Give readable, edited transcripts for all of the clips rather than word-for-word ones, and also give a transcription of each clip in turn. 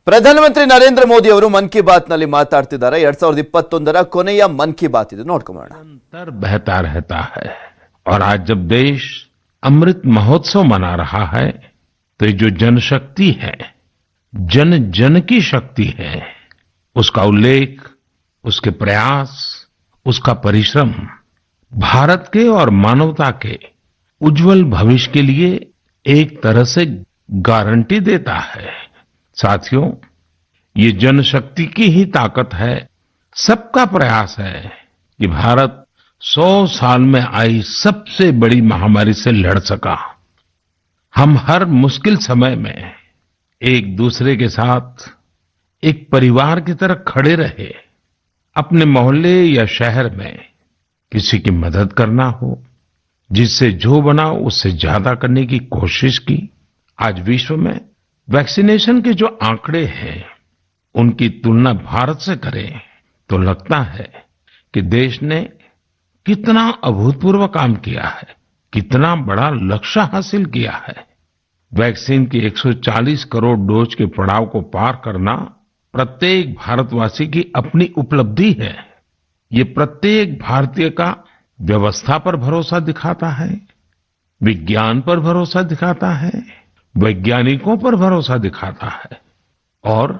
ಪ್ರಧಾನಮಂತ್ರಿ ನರೇಂದ್ರ ಮೋದಿ ಅವರು ಮನ್ ಕಿ ಬಾತ್ ನಲ್ಲಿ ಮಾತಾಡ್ತಿದ್ದಾರೆ 2021ರ ಕೊನೆಯ ಮನ್ ಕಿ ಬಾತ್ ಇದು ನೋಡ್ಕೊಳ್ಳೋಣ। निरंतर बहता रहता है और आज जब देश अमृत महोत्सव मना रहा है तो ये जो जनशक्ति है, जन जन की शक्ति है, उसका उल्लेख, उसके प्रयास, उसका परिश्रम भारत के और मानवता के उज्जवल भविष्य के लिए एक तरह से गारंटी देता है। साथियों, ये जनशक्ति की ही ताकत है, सबका प्रयास है कि भारत 100 साल में आई सबसे बड़ी महामारी से लड़ सका। हम हर मुश्किल समय में एक दूसरे के साथ एक परिवार की तरह खड़े रहे। अपने मोहल्ले या शहर में किसी की मदद करना हो, जिससे जो बना उससे ज्यादा करने की कोशिश की। आज विश्व में वैक्सीनेशन के जो आंकड़े हैं, उनकी तुलना भारत से करें तो लगता है कि देश ने कितना अभूतपूर्व काम किया है, कितना बड़ा लक्ष्य हासिल किया है। वैक्सीन की 140 करोड़ डोज के पड़ाव को पार करना प्रत्येक भारतवासी की अपनी उपलब्धि है। ये प्रत्येक भारतीय का व्यवस्था पर भरोसा दिखाता है, विज्ञान पर भरोसा दिखाता है, वैज्ञानिकों पर भरोसा दिखाता है और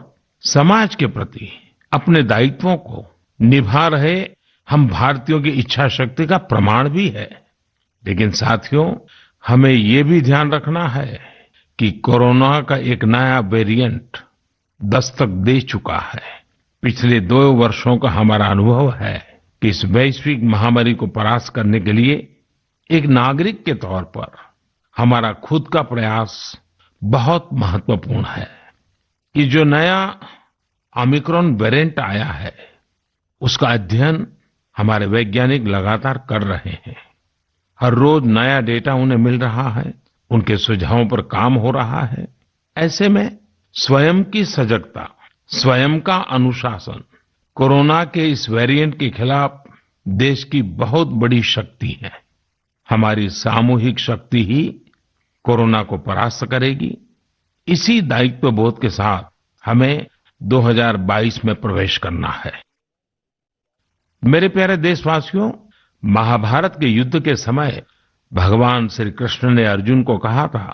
समाज के प्रति अपने दायित्वों को निभा रहे हम भारतीयों की इच्छा शक्ति का प्रमाण भी है। लेकिन साथियों, हमें ये भी ध्यान रखना है कि कोरोना का एक नया वेरिएंट दस्तक दे चुका है। पिछले 2 वर्षों का हमारा अनुभव है कि इस वैश्विक महामारी को परास्त करने के लिए एक नागरिक के तौर पर हमारा खुद का प्रयास बहुत महत्वपूर्ण है। ये जो नया ओमिक्रॉन वेरिएंट आया है, उसका अध्ययन हमारे वैज्ञानिक लगातार कर रहे हैं। हर रोज नया डेटा उन्हें मिल रहा है, उनके सुझावों पर काम हो रहा है। ऐसे में स्वयं की सजगता, स्वयं का अनुशासन कोरोना के इस वेरिएंट के खिलाफ देश की बहुत बड़ी शक्ति है। हमारी सामूहिक शक्ति ही कोरोना को परास्त करेगी। इसी दायित्व बोध के साथ हमें 2022 में प्रवेश करना है। मेरे प्यारे देशवासियों, महाभारत के युद्ध के समय भगवान श्री कृष्ण ने अर्जुन को कहा था,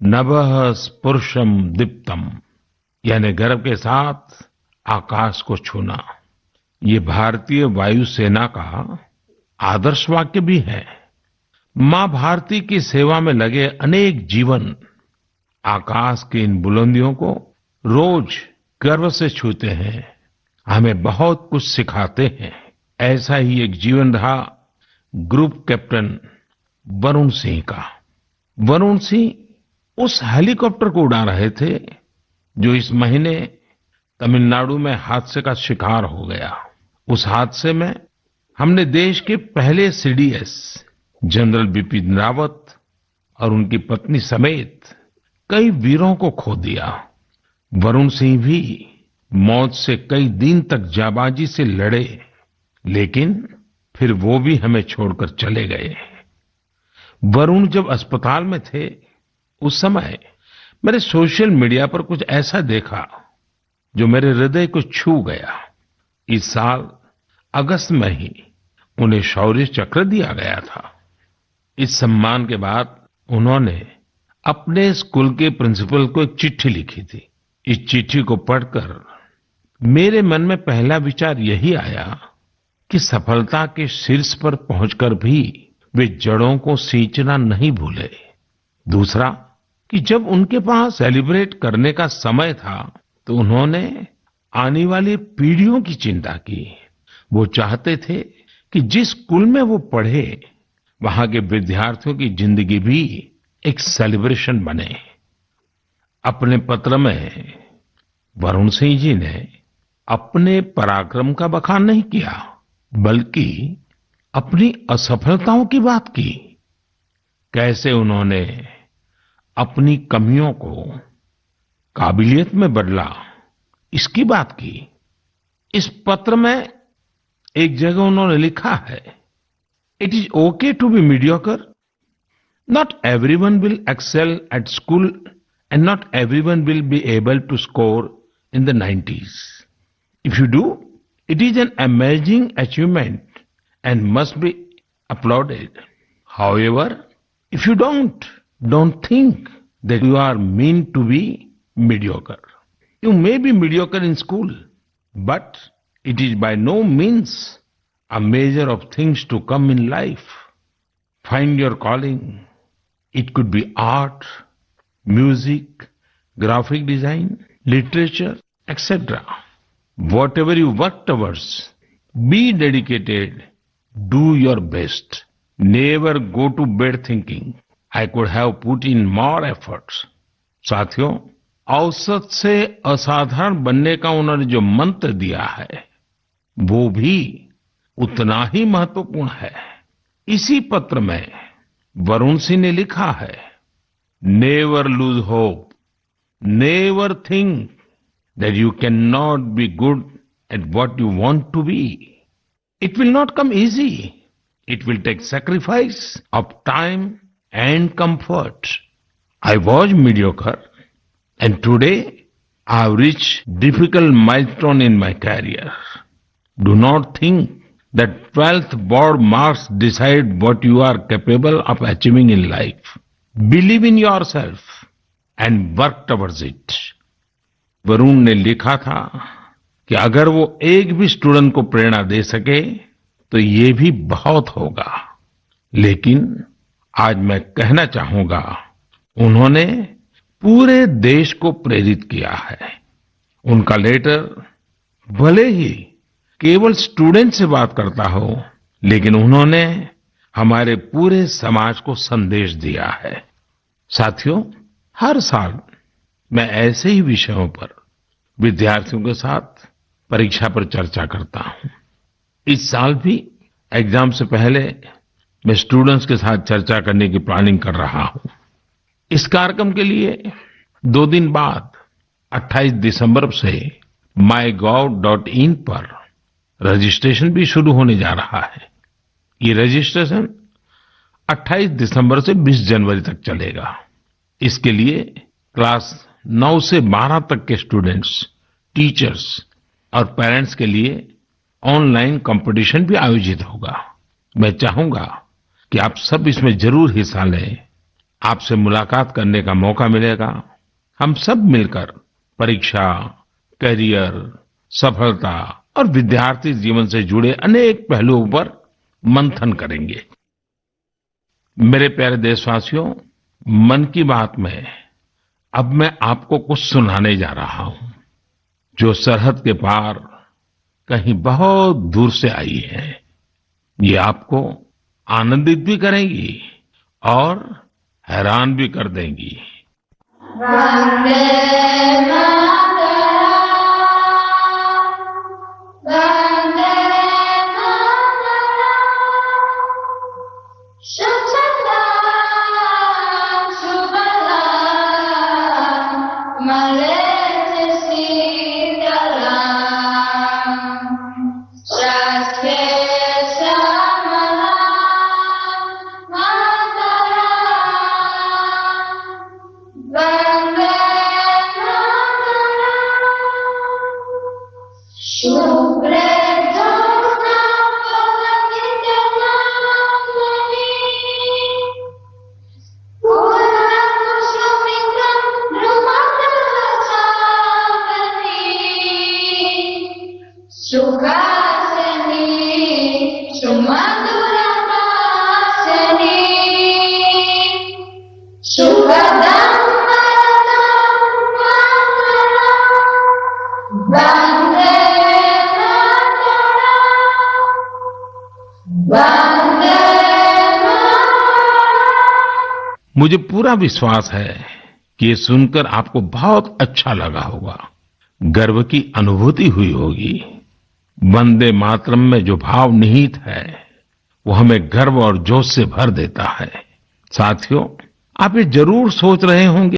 नभः स्पृशम दीप्तम, यानी गर्व के साथ आकाश को छूना। ये भारतीय वायुसेना का आदर्श वाक्य भी है। मां भारती की सेवा में लगे अनेक जीवन आकाश की इन बुलंदियों को रोज गर्व से छूते हैं, हमें बहुत कुछ सिखाते हैं। ऐसा ही एक जीवन रहा ग्रुप कैप्टन वरुण सिंह का। वरुण सिंह उस हेलीकॉप्टर को उड़ा रहे थे जो इस महीने तमिलनाडु में हादसे का शिकार हो गया। उस हादसे में हमने देश के पहले सीडीएस जनरल बिपिन रावत और उनकी पत्नी समेत कई वीरों को खो दिया। वरुण सिंह भी मौत से कई दिन तक जाबाजी से लड़े, लेकिन फिर वो भी हमें छोड़कर चले गए। वरुण जब अस्पताल में थे, उस समय मैंने सोशल मीडिया पर कुछ ऐसा देखा जो मेरे हृदय को छू गया। इस साल अगस्त में ही उन्हें शौर्य चक्र दिया गया था। इस सम्मान के बाद उन्होंने अपने स्कूल के प्रिंसिपल को एक चिट्ठी लिखी थी। इस चिट्ठी को पढ़कर मेरे मन में पहला विचार यही आया कि सफलता के शीर्ष पर पहुंचकर भी वे जड़ों को सींचना नहीं भूले। दूसरा कि जब उनके पास सेलिब्रेट करने का समय था तो उन्होंने आने वाली पीढ़ियों की चिंता की। वो चाहते थे कि जिस स्कूल में वो पढ़े, वहां के विद्यार्थियों की जिंदगी भी एक सेलिब्रेशन बने। अपने पत्र में वरुण सिंह जी ने अपने पराक्रम का बखान नहीं किया, बल्कि अपनी असफलताओं की बात की। कैसे उन्होंने अपनी कमियों को काबिलियत में बदला, इसकी बात की। इस पत्र में एक जगह उन्होंने लिखा है, it is okay to be mediocre, not everyone will excel at school and not everyone will be able to score in the 90s. If you do, it is an amazing achievement and must be applauded. However, if you don't think that you are meant to be mediocre. You may be mediocre in school, but it is by no means a measure of things to come in life. Find your calling. It could be art, music, graphic design, literature, etc. Whatever you work towards, be dedicated, do your best. Never go to bed thinking, I could have put in more efforts. साथियों, औसत से असाधारण बनने का उन्होंने जो मंत्र दिया है, वो भी उतना ही महत्वपूर्ण है। इसी पत्र में वरुण सिंह ने लिखा है, never lose hope, never think that you can not be good at what you want to be. It will not come easy, it will take sacrifice of time and comfort. I was mediocre and today I have reached difficult milestone in my career. Do not think that 12th board marks decide what you are capable of achieving in life. Believe in yourself and work towards it. Varun ने लिखा था कि अगर वो एक भी student को प्रेरणा दे सके तो ये भी बहुत होगा। लेकिन आज मैं कहना चाहूंगा, उन्होंने पूरे देश को प्रेरित किया है। उनका लेटर भले ही केवल स्टूडेंट से बात करता हो, लेकिन उन्होंने हमारे पूरे समाज को संदेश दिया है। साथियों, हर साल मैं ऐसे ही विषयों पर विद्यार्थियों के साथ परीक्षा पर चर्चा करता हूं। इस साल भी एग्जाम से पहले मैं स्टूडेंट्स के साथ चर्चा करने की प्लानिंग कर रहा हूं। इस कार्यक्रम के लिए 2 दिन बाद 28 दिसंबर से mygov.in पर रजिस्ट्रेशन भी शुरू होने जा रहा है। ये रजिस्ट्रेशन 28 दिसंबर से 20 जनवरी तक चलेगा। इसके लिए क्लास 9 से 12 तक के स्टूडेंट्स, टीचर्स और पेरेंट्स के लिए ऑनलाइन कंपटीशन भी आयोजित होगा। मैं चाहूंगा कि आप सब इसमें जरूर हिस्सा लें। आपसे मुलाकात करने का मौका मिलेगा। हम सब मिलकर परीक्षा, करियर, सफलता और विद्यार्थी जीवन से जुड़े अनेक पहलुओं पर मंथन करेंगे। मेरे प्यारे देशवासियों, मन की बात में अब मैं आपको कुछ सुनाने जा रहा हूं, जो सरहद के पार कहीं बहुत दूर से आई है। ये आपको आनंदित भी करेंगी और हैरान भी कर देंगी। वंदे मातरम, वंदे मातरम, शुभलाम शुभलाम, मलय शीतलाम, शास्त्रे मुझे पूरा विश्वास है कि ये सुनकर आपको बहुत अच्छा लगा होगा, गर्व की अनुभूति हुई होगी। वंदे मातरम में जो भाव निहित है, वो हमें गर्व और जोश से भर देता है। साथियों, आप ये जरूर सोच रहे होंगे